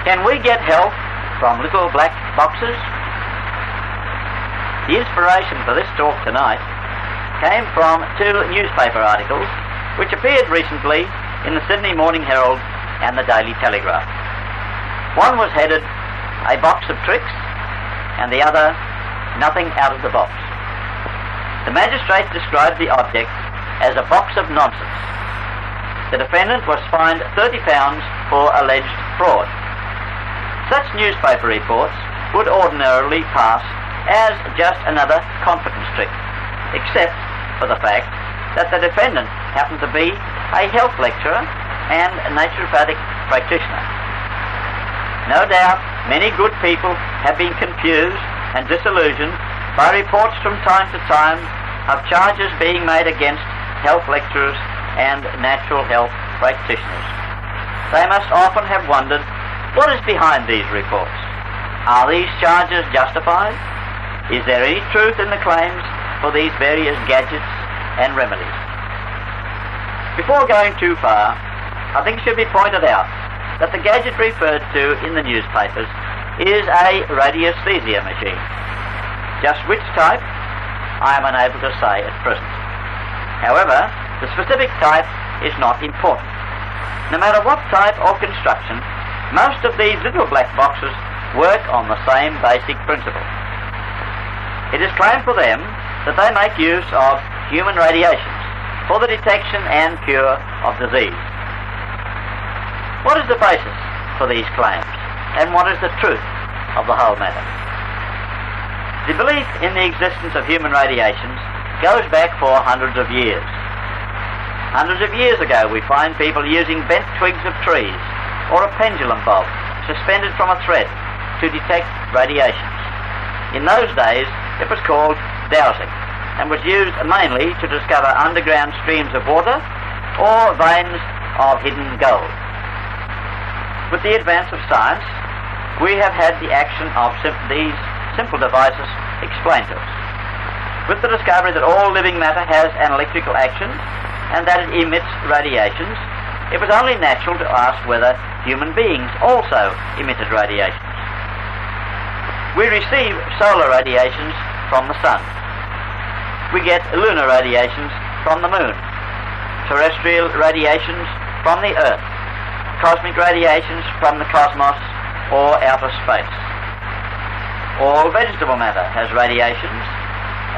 Can we get health from little black boxes? The inspiration for this talk tonight came from two newspaper articles which appeared recently in the Sydney Morning Herald and the Daily Telegraph. One was headed, "A Box of Tricks," and the other, "Nothing Out of the Box." The magistrate described the object as a box of nonsense. The defendant was fined £30 for alleged fraud. Such newspaper reports would ordinarily pass as just another confidence trick, except for the fact that the defendant happened to be a health lecturer and a naturopathic practitioner. No doubt many good people have been confused and disillusioned by reports from time to time of charges being made against health lecturers and natural health practitioners. They must often have wondered, what is behind these reports? Are these charges justified? Is there any truth in the claims for these various gadgets and remedies? Before going too far, I think it should be pointed out that the gadget referred to in the newspapers is a radiesthesia machine. Just which type, I am unable to say at present. However, the specific type is not important. No matter what type or construction, most of these little black boxes work on the same basic principle. It is claimed for them that they make use of human radiations for the detection and cure of disease. What is the basis for these claims, and what is the truth of the whole matter? The belief in the existence of human radiations goes back for hundreds of years. Hundreds of years ago, we find people using bent twigs of trees or a pendulum bob suspended from a thread to detect radiations. In those days, it was called dowsing and was used mainly to discover underground streams of water or veins of hidden gold. With the advance of science, we have had the action of these simple devices explained to us. With the discovery that all living matter has an electrical action and that it emits radiations, it was only natural to ask whether human beings also emitted radiations. We receive solar radiations from the sun. We get lunar radiations from the moon, terrestrial radiations from the earth, cosmic radiations from the cosmos or outer space. All vegetable matter has radiations,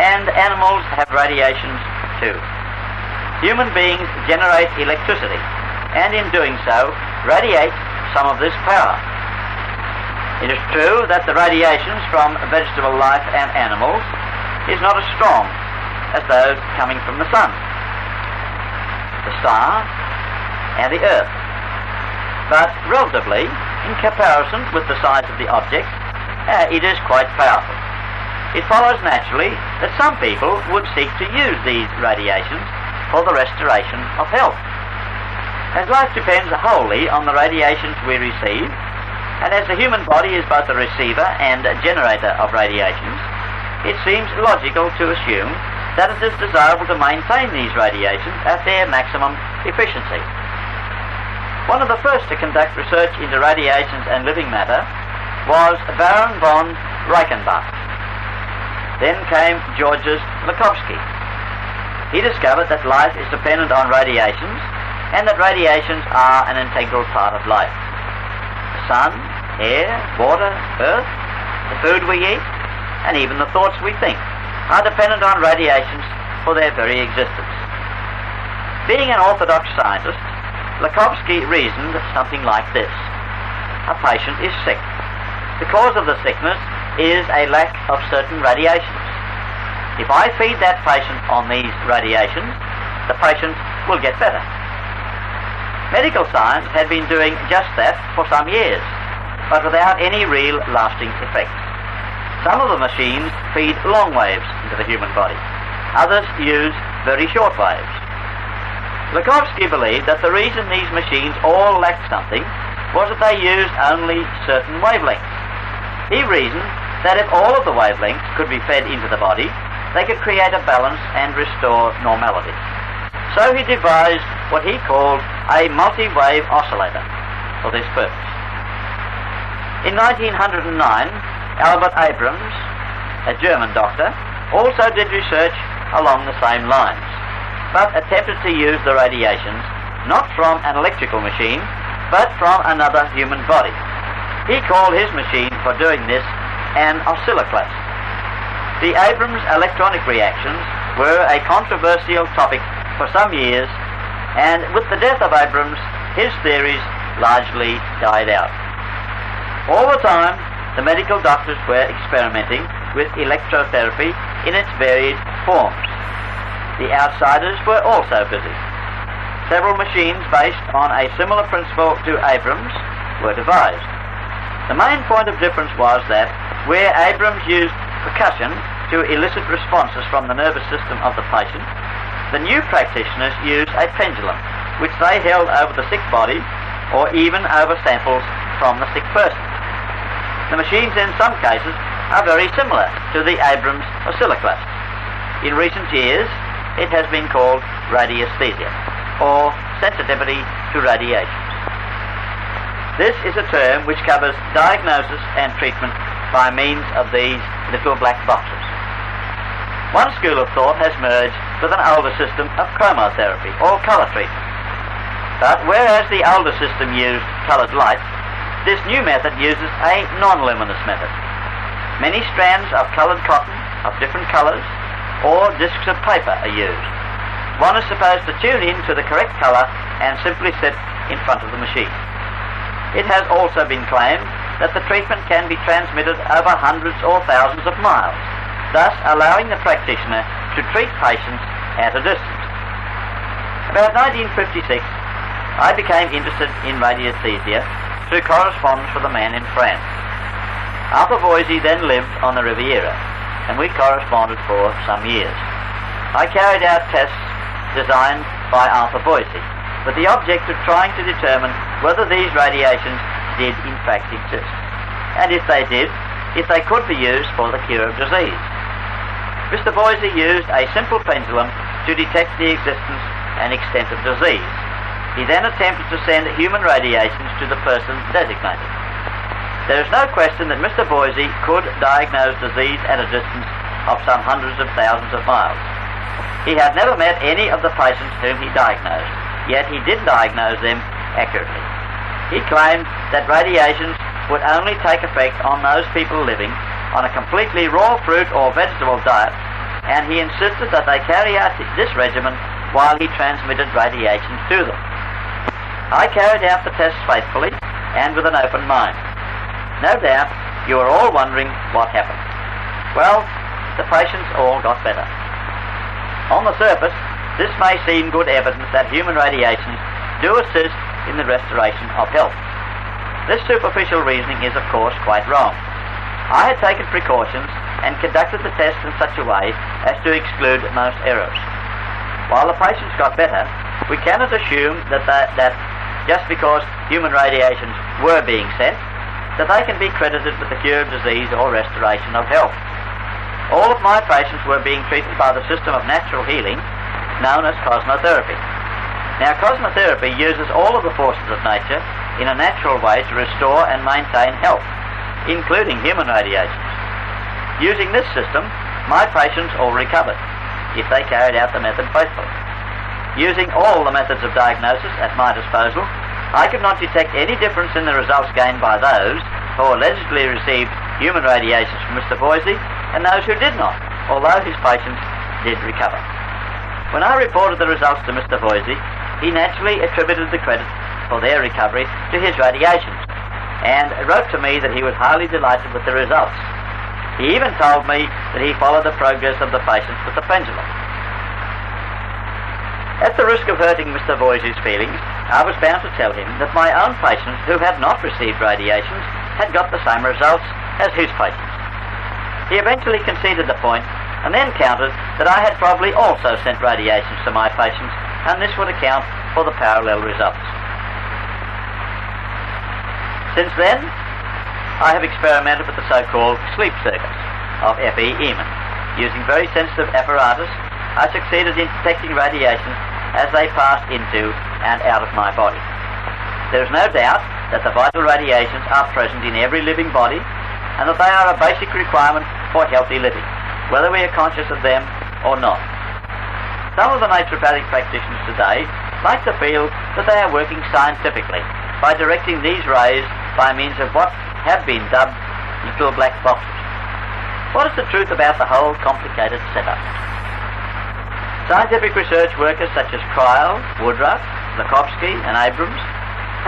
and animals have radiations too. Human beings generate electricity, and in doing so, radiate some of this power. It is true that the radiations from vegetable life and animals is not as strong as those coming from the sun, the star, and the earth. But relatively, in comparison with the size of the object, it is quite powerful. It follows naturally that some people would seek to use these radiations for the restoration of health. As life depends wholly on the radiations we receive, and as the human body is both a receiver and a generator of radiations, it seems logical to assume that it is desirable to maintain these radiations at their maximum efficiency. One of the first to conduct research into radiations and living matter was Baron von Reichenbach. Then came Georges Lakhovsky. He discovered that life is dependent on radiations and that radiations are an integral part of life. The sun, air, water, earth, the food we eat, and even the thoughts we think are dependent on radiations for their very existence. Being an orthodox scientist, Lakhovsky reasoned something like this. A patient is sick. The cause of the sickness is a lack of certain radiations. If I feed that patient on these radiations, the patient will get better. Medical science had been doing just that for some years, but without any real lasting effects. Some of the machines feed long waves into the human body. Others use very short waves. Lakhovsky believed that the reason these machines all lacked something was that they used only certain wavelengths. He reasoned that if all of the wavelengths could be fed into the body, they could create a balance and restore normality. So he devised what he called a multi-wave oscillator for this purpose. In 1909, Albert Abrams, a German doctor, also did research along the same lines, but attempted to use the radiations not from an electrical machine, but from another human body. He called his machine for doing this an oscilloclast. The Abrams electronic reactions were a controversial topic for some years, and with the death of Abrams, his theories largely died out. All the time, the medical doctors were experimenting with electrotherapy in its varied forms. The outsiders were also busy. Several machines based on a similar principle to Abrams were devised. The main point of difference was that where Abrams used percussion to elicit responses from the nervous system of the patient, the new practitioners used a pendulum, which they held over the sick body or even over samples from the sick person. The machines in some cases are very similar to the Abrams oscilloclast. In recent years, it has been called radiesthesia, or sensitivity to radiations. This is a term which covers diagnosis and treatment by means of these little black boxes. One school of thought has merged with an older system of chromotherapy, or colour treatment. But whereas the older system used coloured light, this new method uses a non-luminous method. Many strands of coloured cotton of different colours or discs of paper are used. One is supposed to tune in to the correct colour and simply sit in front of the machine. It has also been claimed that the treatment can be transmitted over hundreds or thousands of miles, thus allowing the practitioner to treat patients at a distance. About 1956, I became interested in radiesthesia through correspondence with a man in France. Arthur Voisey then lived on the Riviera, and we corresponded for some years. I carried out tests designed by Arthur Voisey, with the object of trying to determine whether these radiations did in fact exist, and if they did, if they could be used for the cure of disease. Mr. Voisey used a simple pendulum to detect the existence and extent of disease. He then attempted to send human radiations to the person designated. There is no question that Mr. Voisey could diagnose disease at a distance of some hundreds of thousands of miles. He had never met any of the patients whom he diagnosed, yet he did diagnose them accurately. He claimed that radiations would only take effect on those people living on a completely raw fruit or vegetable diet, and he insisted that they carry out this regimen while he transmitted radiations to them. I carried out the tests faithfully and with an open mind. No doubt you are all wondering what happened. Well, the patients all got better. On the surface, this may seem good evidence that human radiations do assist in the restoration of health. This superficial reasoning is, of course, quite wrong. I had taken precautions and conducted the tests in such a way as to exclude most errors. While the patients got better, we cannot assume that just because human radiations were being sent, that they can be credited with the cure of disease or restoration of health. All of my patients were being treated by the system of natural healing known as cosmotherapy. Now, cosmotherapy uses all of the forces of nature in a natural way to restore and maintain health, including human radiations. Using this system, my patients all recovered, if they carried out the method faithfully. Using all the methods of diagnosis at my disposal, I could not detect any difference in the results gained by those who allegedly received human radiations from Mr. Voisey and those who did not, although his patients did recover. When I reported the results to Mr. Voisey, he naturally attributed the credit for their recovery to his radiations, and wrote to me that he was highly delighted with the results. He even told me that he followed the progress of the patients with the pendulum. At the risk of hurting Mr. Voisey's feelings, I was bound to tell him that my own patients who had not received radiations had got the same results as his patients. He eventually conceded the point and then countered that I had probably also sent radiations to my patients, and this would account for the parallel results. Since then, I have experimented with the so-called sleep circuits of F.E. Eman. Using very sensitive apparatus, I succeeded in detecting radiations as they passed into and out of my body. There is no doubt that the vital radiations are present in every living body and that they are a basic requirement for healthy living, whether we are conscious of them or not. Some of the naturopathic practitioners today like to feel that they are working scientifically by directing these rays by means of what have been dubbed little black boxes. What is the truth about the whole complicated setup? Scientific research workers such as Cryle, Woodruff, Lakhovsky and Abrams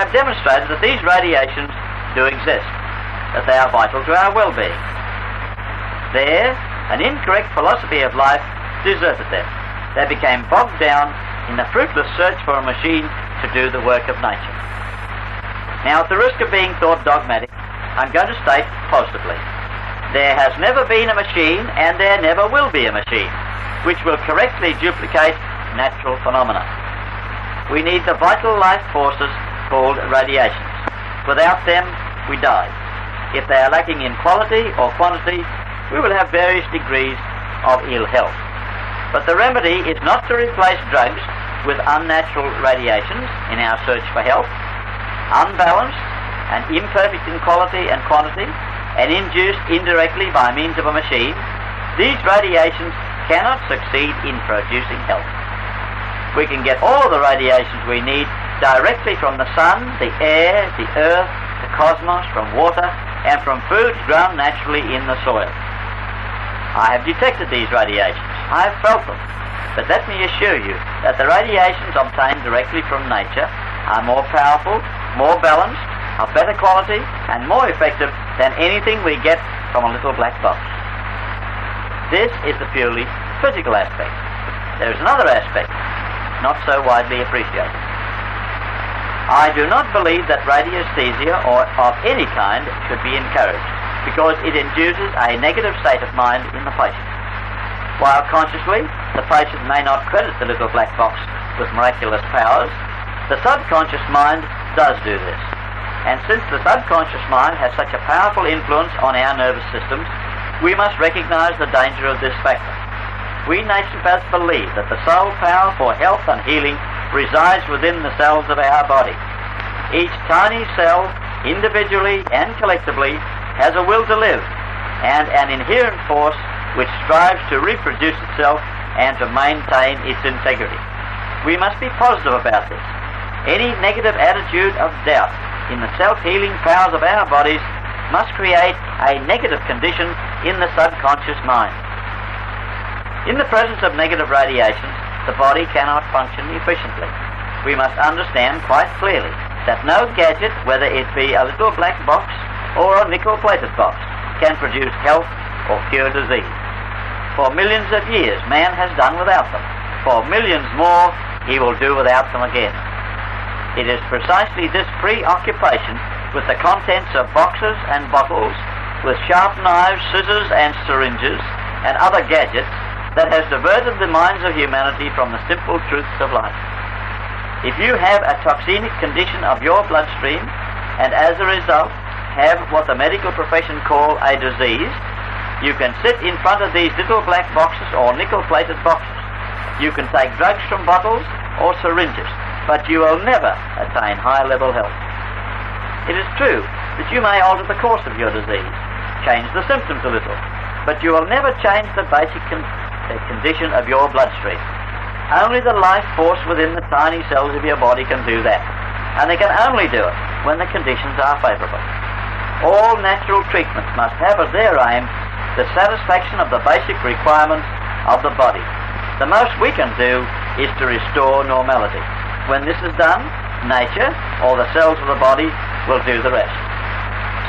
have demonstrated that these radiations do exist, that they are vital to our well-being. There, an incorrect philosophy of life deserted them. They became bogged down in the fruitless search for a machine to do the work of nature. Now, at the risk of being thought dogmatic, I'm going to state positively, there has never been a machine and there never will be a machine which will correctly duplicate natural phenomena. We need the vital life forces called radiations. Without them, we die. If they are lacking in quality or quantity, we will have various degrees of ill health. But the remedy is not to replace drugs with unnatural radiations in our search for health. Unbalanced and imperfect in quality and quantity, and induced indirectly by means of a machine, these radiations cannot succeed in producing health. We can get all of the radiations we need directly from the sun, the air, the earth, the cosmos, from water, and from foods grown naturally in the soil. I have detected these radiations. I have felt them. But let me assure you that the radiations obtained directly from nature are more powerful, more balanced, of better quality, and more effective than anything we get from a little black box. This is the purely physical aspect. There is another aspect, not so widely appreciated. I do not believe that radiesthesia or of any kind should be encouraged, because it induces a negative state of mind in the patient. While consciously, the patient may not credit the little black box with miraculous powers, the subconscious mind does do this. And since the subconscious mind has such a powerful influence on our nervous systems, we must recognize the danger of this factor. We naturopaths believe that the sole power for health and healing resides within the cells of our body. Each tiny cell, individually and collectively, has a will to live and an inherent force which strives to reproduce itself and to maintain its integrity. We must be positive about this. Any negative attitude of doubt in the self-healing powers of our bodies must create a negative condition in the subconscious mind. In the presence of negative radiations, the body cannot function efficiently. We must understand quite clearly that no gadget, whether it be a little black box or a nickel-plated box, can produce health or cure disease. For millions of years, man has done without them. For millions more, he will do without them again. It is precisely this preoccupation with the contents of boxes and bottles, with sharp knives, scissors and syringes, and other gadgets that has diverted the minds of humanity from the simple truths of life. If you have a toxemic condition of your bloodstream, and as a result have what the medical profession call a disease, you can sit in front of these little black boxes or nickel-plated boxes. You can take drugs from bottles or syringes, but you will never attain high-level health. It is true that you may alter the course of your disease, change the symptoms a little, but you will never change the basic condition of your bloodstream. Only the life force within the tiny cells of your body can do that, and they can only do it when the conditions are favourable. All natural treatments must have as their aim the satisfaction of the basic requirements of the body. The most we can do is to restore normality. When this is done, nature, or the cells of the body, will do the rest.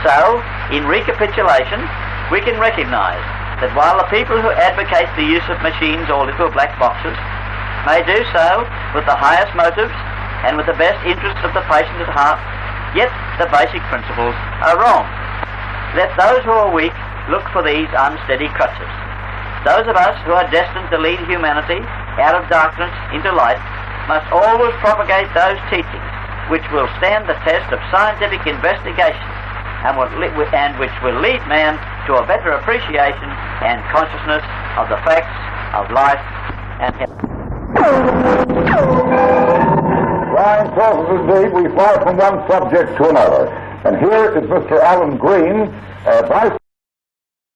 So, in recapitulation, we can recognize that while the people who advocate the use of machines or little black boxes may do so with the highest motives and with the best interests of the patient at heart, yet the basic principles are wrong. Let those who are weak look for these unsteady crutches. Those of us who are destined to lead humanity out of darkness into light must always propagate those teachings which will stand the test of scientific investigation and which will lead man to a better appreciation and consciousness of the facts of life and health. mind tells us indeed we fly from one subject to another. And here is Mr. Alan Green, Vice